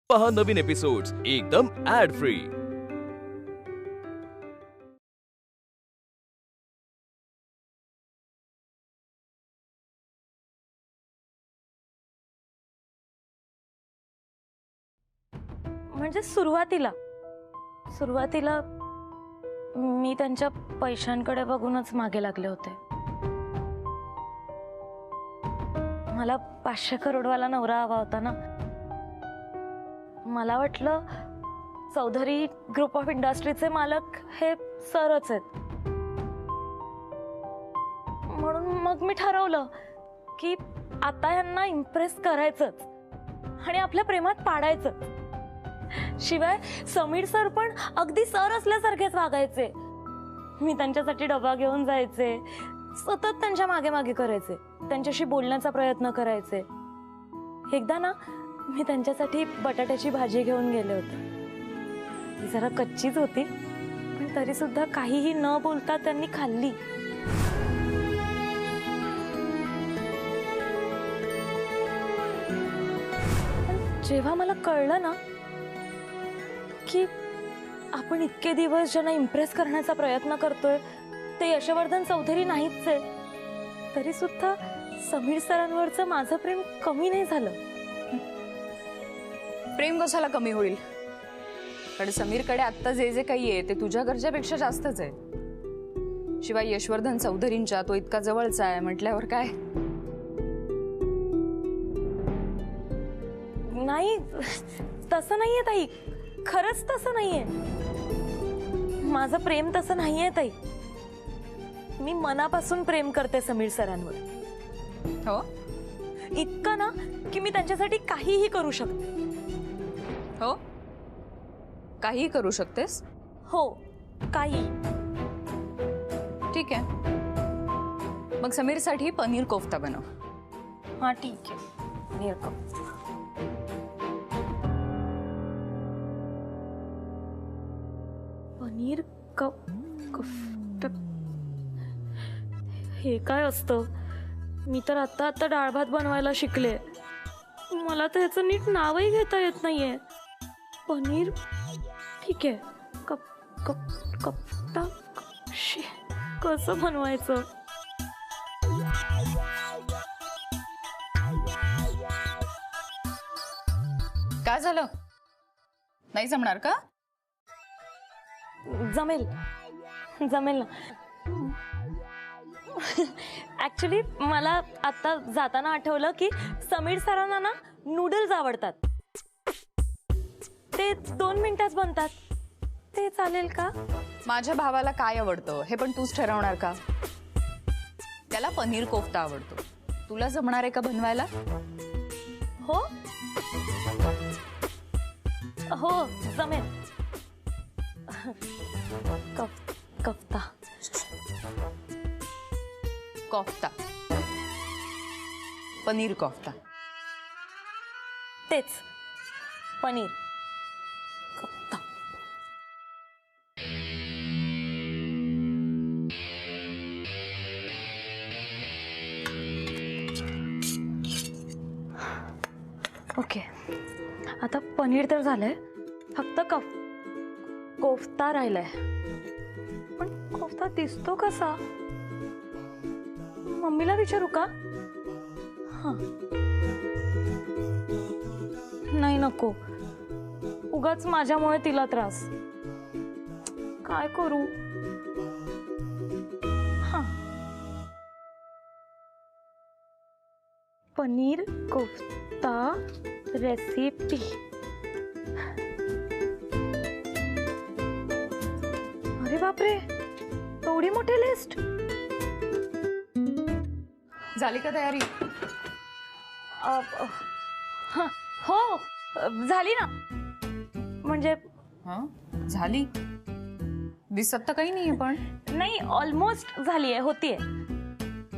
पहा नवीन एपिसोड्स एकदम add free. म्हणजे सुरुवातीला मी त्यांच्या पैशांकडे बघूनच मागे लागले होते। मला 500 करोडवाला नवरा हवा होता ना। मला वाटलं चौधरी ग्रुप ऑफ इंडस्ट्रीचे मालक हे सरच आहेत, म्हणून मग मी ठरवलं की आता यांना इम्प्रेस करायचंच आणि आपल्या प्रेमात पाडायचं। शिवाय समीर सर पण अगदी सर असल्यासारखेच वागायचे। मी त्यांच्यासाठी डबा घेऊन जायचे, सतत त्यांच्या मागे मागे करायचे, त्यांच्याशी बोलण्याचा प्रयत्न करायचे। एकदा ना मी त्यांच्यासाठी बटाट्याची भाजी घेऊन गेले होते। ती जरा कच्चीच होती, पण तरी सुद्धा काहीही न बोलता त्यांनी खाल्ली। जेव्हा मला कळलं ना की आपण इतके दिवस ज्यांना इम्प्रेस करण्याचा प्रयत्न करतोय ते यशवर्धन चौधरी नाहीच आहे, तरी सुद्धा समीर सरांवरचं माझं प्रेम कमी नाही झालं। प्रेम कशाला कमी होईल? कारण समीरकडे आता जे काही आहे ते तुझ्या गरजेपेक्षा जास्तच आहे। शिवाय यशवर्धन चौधरींच्या तो इतका जवळचा आहे म्हटल्यावर काय? नाही, तसं नाहीये ताई, खरंच तसं नाहीये। माझं प्रेम तसं नाहीये ताई। मी मनापासून प्रेम करते समीर सरांवर। हो, इतकं ना की मी त्यांच्यासाठी काहीही करू शकते। हो, काहीही करू शकतेस? हो, काही। ठीक आहे, मग समीरसाठी पनीर कोफ्ता बनव। हाँ ठीक आहे, पनीर कोफ्ता। पनीर कोफ्ता हे काय असतं? मी तर आता डाळ भात बनवायला शिकले, मला तर ह्याचं नीट नावही घेता येत नाहीये। पनीर ठीक आहे, कोफ्ता कसं बनवायचं? काय झालं? नाही जमणार का? जमेल ना। ऍक्च्युली मला आता जाताना आठवलं की समीर सरांना ना नूडल्स आवडतात, ते 2 मिनिटात बनतात, ते चालेल का? माझ्या भावाला काय आवडतं हे पण तूच ठरवणार का? त्याला पनीर कोफ्ता आवडतो, तुला जमणार आहे का बनवायला? हो हो, जमेल। कोफ्ता कोफ्ता, पनीर कोफ्ता, तेच पनीर कोफ्ता। ओके, आता पनीर तर झालंय, फक्त कोफ्ता राहिलाय। पण कोफ्ता दिसतो कसा? मम्मीला विचारू का? हा, नाही नको, उगाच माझ्यामुळे तिला त्रास। काय करू? हा, पनीर कोफ्ता रेसिपी। अरे बापरे, एवढी मोठी लिस्ट! झाली का तयारी? हो, झाली ना। म्हणजे झाली? दिसत तर काही नाहीये, पण नाही, ऑलमोस्ट झालीये, होतीये।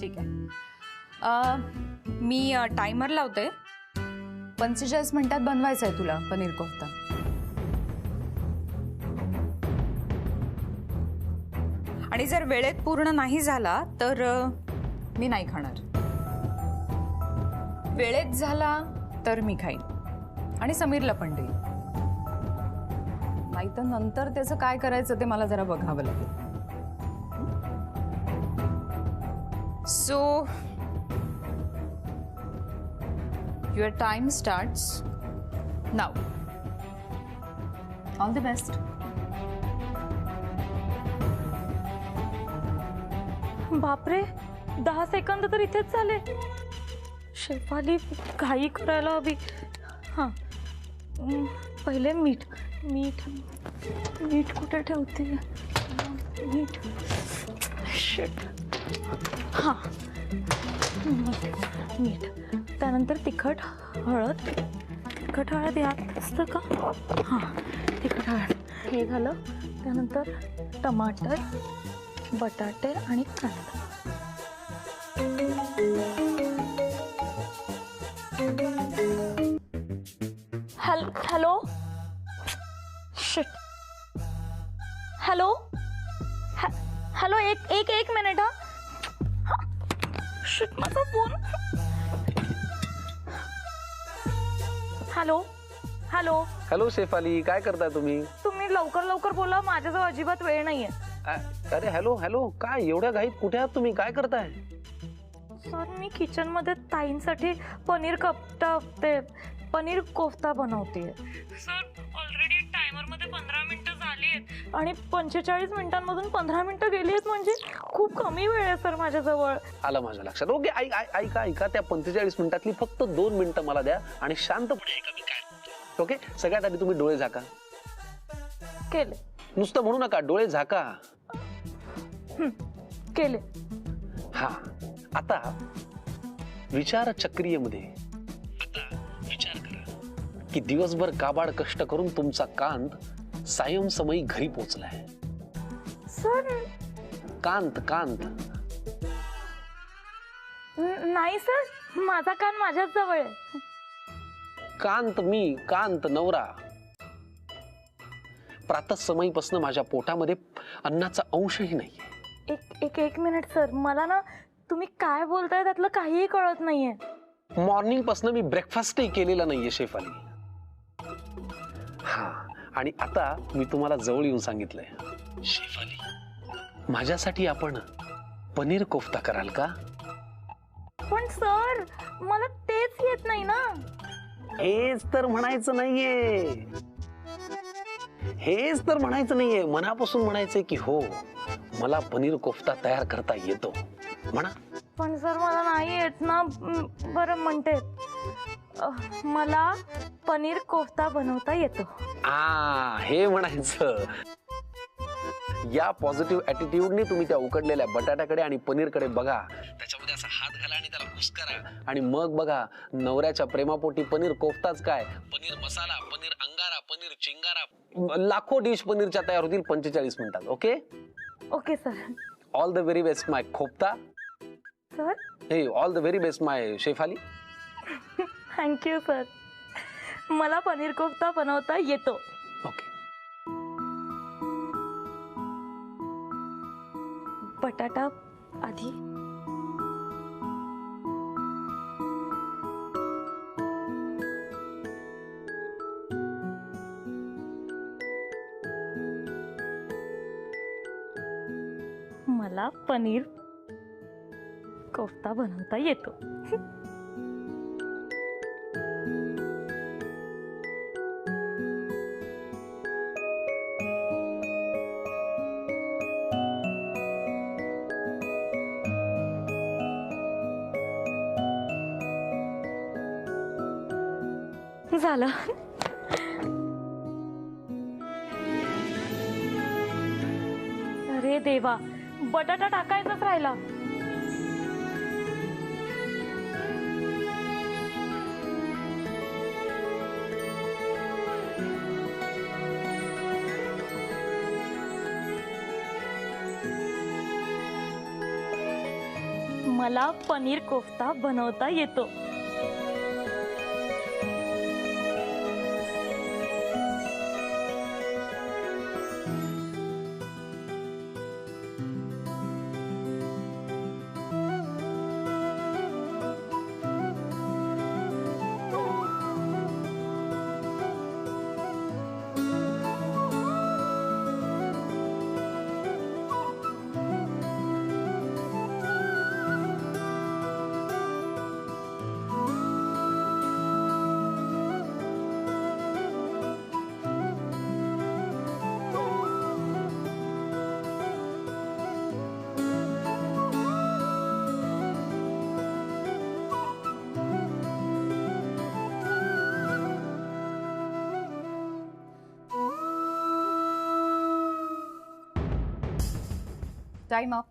ठीक आहे, मी टायमर लावते। 45 मिनिटात बनवायचं आहे तुला पनीर कोफ्ता। आणि जर वेळेत पूर्ण नाही झाला तर मी नाही खाणार। वेळेत झाला तर मी खाईन आणि समीरला पण देईल. नाही तर नंतर त्याचं काय करायचं ते मला जरा बघावं लागेल. So your time starts now. All the best. बापरे, 10 सेकंद तर इथेच झाले. शेफाली घाई करायला हवी. हां, पहिले मीठ मीठ मीठ कुठे ठेवते? मीठ. शिट. हां, मीठ मीठ. त्यानंतर तिखट हळद. तिखट हळद यात असतं का? हां, तिखट हळद हे झालं. त्यानंतर टमाटर, बटाटे आणि कांदा. हॅलो. शिट. हॅलो. हॅलो, एक मिनिट. हा. शिट, माझा phone. Hello hello hello Shefali, काय करताय तुम्ही? तुम्ही लवकर बोला, माझ्याजवळ अजिबात वेळ नाहीये. अरे हॅलो हॅलो, काय एवढ्या घाईत कुठे आहात तुम्ही? काय करताय? सर, मी किचन मध्ये ताईंसाठी पनीर कोफ्ता बनवते. सर, ऑलरेडी टायमर मध्ये 15 मिनिटं झाली आहेत आणि 45 मिनिटांमधून 15 मिनिटं गेली आहेत. म्हणजे खूप कमी वेळ आहे सर माझ्याजवळ. आलं माझ्या लक्षात. ओके, ऐका त्या 45 मिनिटातली फक्त 2 मिनिटं मला द्या आणि शांतपणे ऐका मी काय. ओके, सगळ्यात आधी तुम्ही डोळे झाका. केले. नुसतं म्हणू नका, डोळे झाका. केले. हा, आता विचार चक्रीयमध्ये विचार करा की दिवसभर काबाड कष्ट करून तुमचा कांत सायं समयी घरी पोहोचलाय. सर, कांत नाही सर, माझा कान माझ्याच जवळ आहे. कांत नवरा. प्रातः समयीपासून माझ्या पोटामध्ये अन्नाचा अंशही नाहीये. एक मिनिट सर, मला ना तुम्ही काय बोलताय त्यातलं काहीही कळत नाहीये. मॉर्निंग पासून मी ब्रेकफास्टही केलेला नाहीये शेफाली. हा, आणि आता मी तुम्हाला जवळ येऊन सांगितलंय शेफाली, माझ्यासाठी आपण पनीर कोफ्ता कराल का? पण सर, मला तेच येत नाही ना. हेच तर म्हणायचं नाहीये, मनापासून म्हणायचंय की हो, मला पनीर कोफ्ता तयार करता येतो. म्हणा. पण सर, मला नाही येत ना. बरं म्हणते, मला पनीर कोफ्ता बनवता येतो. हे म्हणायचं. या पॉझिटिव्ह ॲटिट्यूडने तुम्ही त्या उकडलेल्या बटाट्याकडे आणि पनीरकडे बघा, त्याच्यामध्ये असा हात घाला आणि त्याला घुसकरा, आणि मग बघा नवऱ्याच्या प्रेमापोटी पनीर कोफ्ताच काय, पनीर मसाला, पनीर अंगारा, पनीर चिंगारा, लाखो डिश पनीरच्या तयार होतील 45 मिनिटात. Okay okay sir. All the very best my खोफ्ता. सर, हे all the very best my Shefali. Thank you sir. मला पनीर कोफ्ता बनवता येतो. ओके. बटाटा आधी. मला पनीर कोफ्ता बनवता येतो. झालं. अरे देवा, बटाटा टाकायचाच राहिला. मला पनीर कोफ्ता बनवता येतो. Time up.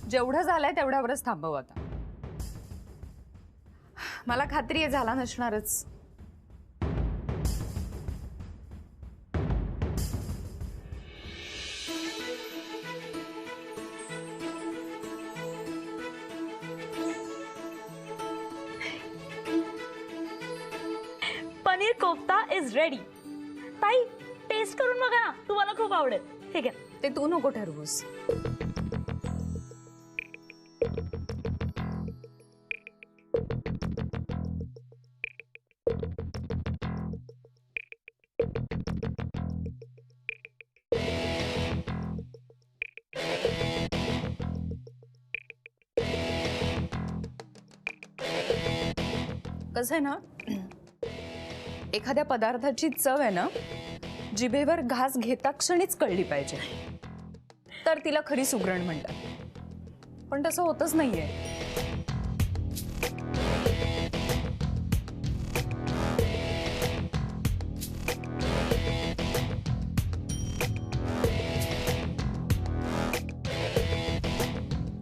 जेवढं झालंय तेवढ्यावरच थांबव आता. मला खात्री आहे झाला नसणारच. Paneer kofta is ready. ताई टेस्ट करून बघा ना, तुम्हाला खूप आवडेल. ठीक आहे. ते तू नको ठरवूस. कसं आहे ना, एखाद्या पदार्थाची चव आहे ना, जिभेवर घास घेता क्षणीच कळली पाहिजे, तर तिला खरी सुगरण म्हणतात. पण तसं होतच नाहीये.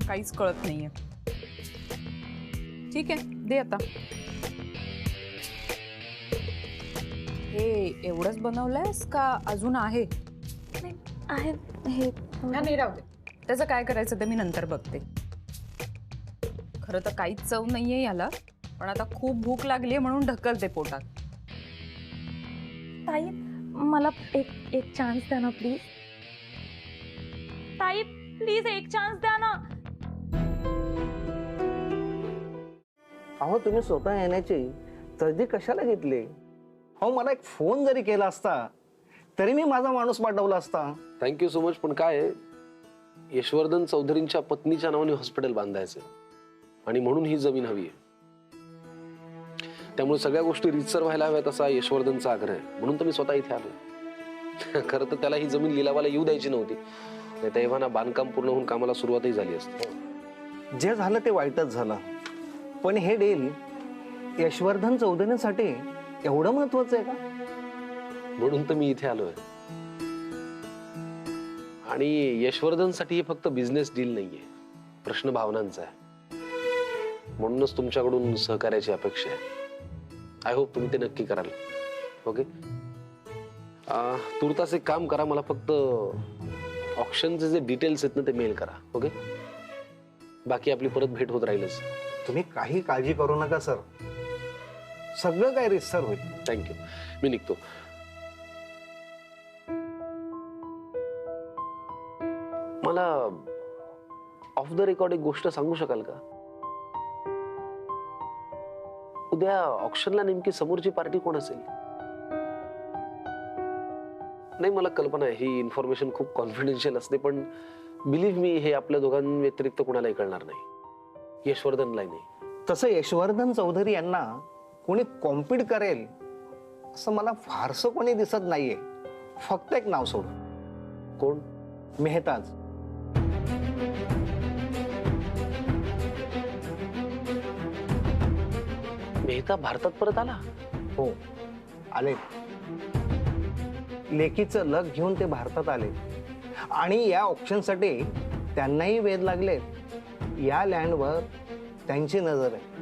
काहीच कळत नाहीये. ठीक आहे, दे आता. हे एवढंच बनवलंयस का अजून आहे? आहे हे नाही, राहू दे. त्याचं काय करायचं ते मी नंतर बघते. खरं तर काहीच चव नाहीये याला, पण आता खूप भूक लागलीये म्हणून ढकलते पोटात. ताई मला एक चान्स द्या ना प्लीज. ताई प्लीज एक चान्स द्या ना. अहो तुम्ही स्वतः येण्याची तर्दी कशाला घेतली? अहो मला एक फोन जरी केला असता तरी मी माझा माणूस पाठवला असता. Thank you so much. पण काय आहे, यशवर्धन चौधरींच्या पत्नीच्या नावाने हॉस्पिटल बांधायचं आणि म्हणून ही जमीन हवी आहे. त्यामुळे सगळ्या गोष्टी रीतसर व्हायला हव्यात असा यशवर्धनचा आग्रह आहे. म्हणून तर मी स्वतः इथे आलो. खरं तर त्याला ही जमीन लिलावाला येऊ द्यायची नव्हती, नाही तर एव्हाना बांधकाम पूर्ण होऊन कामाला सुरुवातही झाली असती. जे झालं ते वाईटच झालं, पण हे डील यशवर्धन चौधरींसाठी एवढं महत्वाचं आहे का? म्हणून तर मी इथे आलोय. आणि यशवर्धनसाठी हे फक्त बिझनेस डील नाहीये, प्रश्न भावनांचा आहे. म्हणूनच तुमच्याकडून सहकार्याची अपेक्षा आहे. आय होप तुम्ही ते नक्की कराल. ओके, तुर्तास एक काम करा, मला फक्त ऑप्शनचे जे डिटेल्स आहेत ना ते मेल करा. ओके, बाकी आपली परत भेट होत राहीलच. तुम्ही काही काळजी करू नका सर, सगळं काही रितसर होईल. थँक्यू. मी निघतो. मला ऑफ द रेकॉर्ड एक गोष्ट सांगू शकाल का? उद्या ऑक्शनला नेमकी समोरची पार्टी कोण असेल? नाही, मला कल्पना आहे ही इन्फॉर्मेशन खूप कॉन्फिडेन्शियल असते, पण बिलीव्ह मी हे आपल्या दोघांव्यतिरिक्त कोणालाही कळणार नाही, यशवर्धनलाही नाही. तसं यशवर्धन चौधरी यांना कोणी कॉम्पीट करेल असं मला फारसं कोणी दिसत नाहीये. फक्त एक नाव सोड. कोण? मेहताज. मेहता भारतात परत आला? हो आले. लेकीचं लक घेऊन ते भारतात आले आणि या ऑप्शनसाठी त्यांनाही वेध लागले. या लँडवर त्यांची नजर आहे.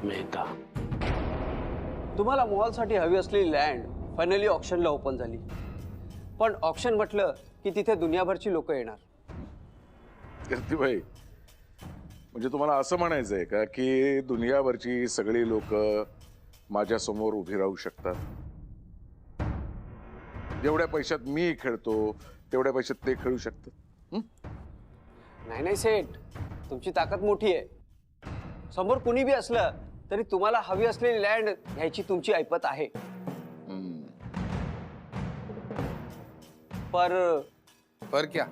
मेहता. तुम्हाला मॉलसाठी हवी असलेली लँड फायनली ऑक्शनला ओपन झाली. पण ऑक्शन म्हटलं की तिथे दुनियाभरची लोक येणार. कीर्तिभाई, म्हणजे तुम्हाला असं म्हणायचंय का की दुनियाभरची सगळी लोक माझ्या समोर उभी राहू शकतात? जेवढ्या पैशात मी खेळतो तेवढ्या पैशात ते खेळू शकतात? नाही नाही सेठ, तुमची ताकद मोठी आहे. समोर कुणी बी असलं तरी तुम्हाला हवी असलेली लँड घ्यायची तुमची ऐपत आहे. पर क्या?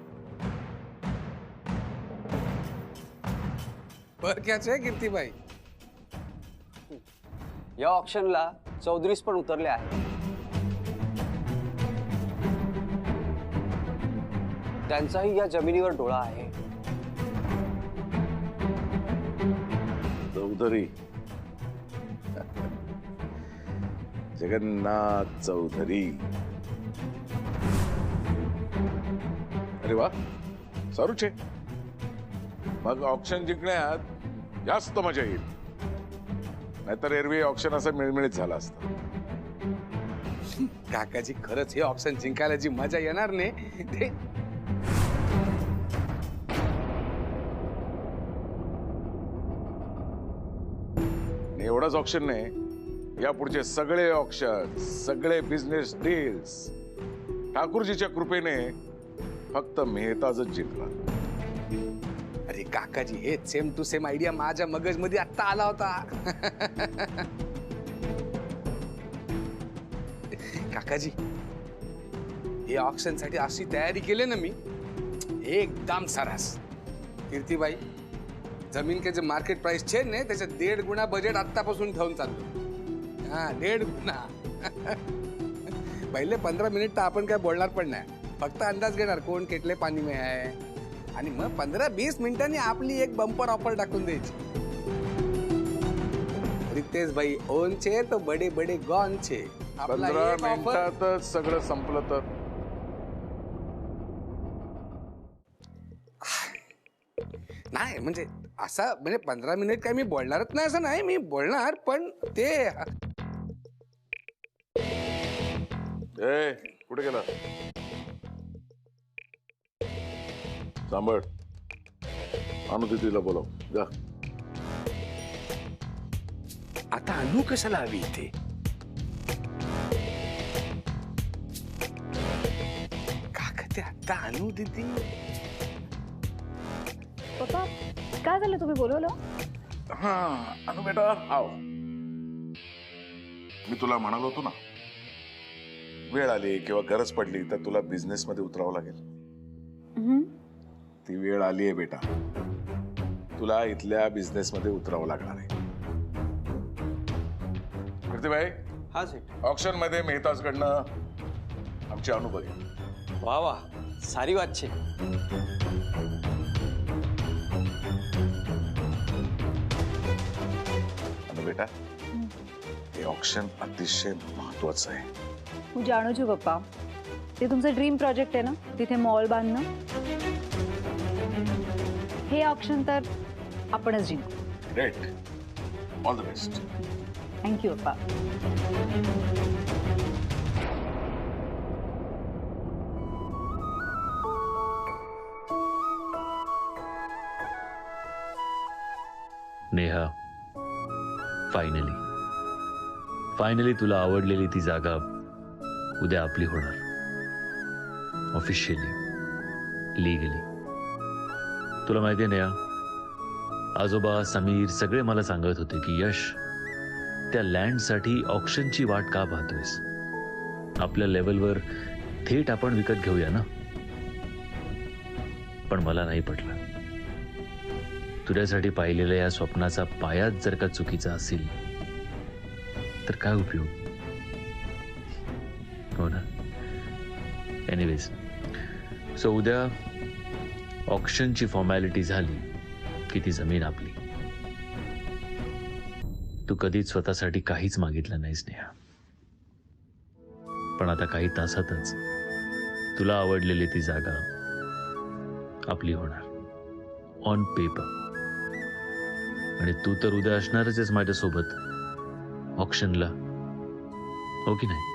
पर क्याच आहे कीर्तिबाई? या ऑक्शनला चौधरीस पण उतरले आहे. त्यांचाही या जमिनीवर डोळा आहे. चौधरी, जगन्नाथ चौधरी. अरे वा, सारूच आहे. मग ऑप्शन जिंकण्यात जास्त मजा येईल. नाहीतर एरवी ऑप्शन असं मिळमिळीत झाला असतं. काकाजी खरंच हे ऑप्शन जिंकायला जी मजा येणार नाही ते एवढाच ऑप्शन नाही, या पुढचे सगळे ऑप्शन, सगळे बिझनेस डील्स ठाकूरजीच्या कृपेने फक्त मेहताजच जिंकला. अरे काकाजी हे सेम टू सेम आयडिया माझ्या मगजमध्ये आता आला होता. काकाजी हे ऑप्शन साठी अशी तयारी केली ना मी, एकदम सरस. कीर्तीबाई, जमीन के जे मार्केट प्राइस छे ने त्याचे 1.5 गुणा बजेट आतापासून ठेवून चाललो. हा 1.5 गुणा. पहिले 15 मिनिट तर आपण काय बोलणार पण नाही, फक्त अंदाज घेणार कोण केटले पाणी में आहे, आणि मग 15-20 मिनिटांनी आपली एक बंपर ऑफर टाकून द्यायची. रितेश भाई ओन छे तो बडे बडे गॉन छे. 15 मिनिटातच सगळं संपलं तर. नाही म्हणजे असा म्हणजे 15 मिनिट काय मी बोलणारच नाही असं नाही, मी बोलणार पण ते. ए कुठे गेला? सांभाळ, आणू तिला बोलव जा. आता अनु कशाला हवी इथे? काका ते आता अनु दिदी. पप्पा काय झालं, तुम्ही बोलवलं? हा अनु बेटा आव. मी तुला म्हणालो होतो ना, वेळ आली किंवा गरज पडली तर तुला बिझनेस मध्ये उतरावं लागेल. ती वेळ आली आहे बेटा, तुला इथल्या बिझनेस मध्ये उतरावं लागणार आहे. कीर्तीबाई, हा सेठ. ऑक्शन मध्ये मेहताजकडनं आमची अनुभवी. वा वा, सारी बात छे. बेटा हे ऑप्शन अतिशय महत्वाचं आहे. હું જાણું છું પપ્પા, તે तुमचं ड्रीम प्रोजेक्ट आहे ना, तिथे मॉल बांधणं. हे ऑप्शन तर आपणच जिंकू. Great, all the best. Thank you पप्पा. नेहा, फायनली तुला आवडलेली ती जागा उद्या आपली होणार. Officially, legally. तुला माहितीये नेहा, आजोबा, समीर सगळे मला सांगत होते की यश, त्या लँडसाठी ऑक्शनची वाट का पाहतोयस? आपल्या लेवलवर थेट आपण विकत घेऊया ना. पण मला नाही पटलं. तुझ्यासाठी पाहिलेल्या या स्वप्नाचा पायाच जर का चुकीचा असेल तर काय उपयोग? हो ना. एनिवेज, सो उद्या ऑक्शनची फॉर्मॅलिटी झाली की ती जमीन आपली. तू कधीच स्वतःसाठी काहीच मागितलं नाहीस नेहा, पण आता काही तासातच तुला आवडलेली ती जागा आपली होणार ऑन पेपर. आणि तू तर उद्या असणारच आहेस माझ्यासोबत ऑक्शनला, हो की नाही?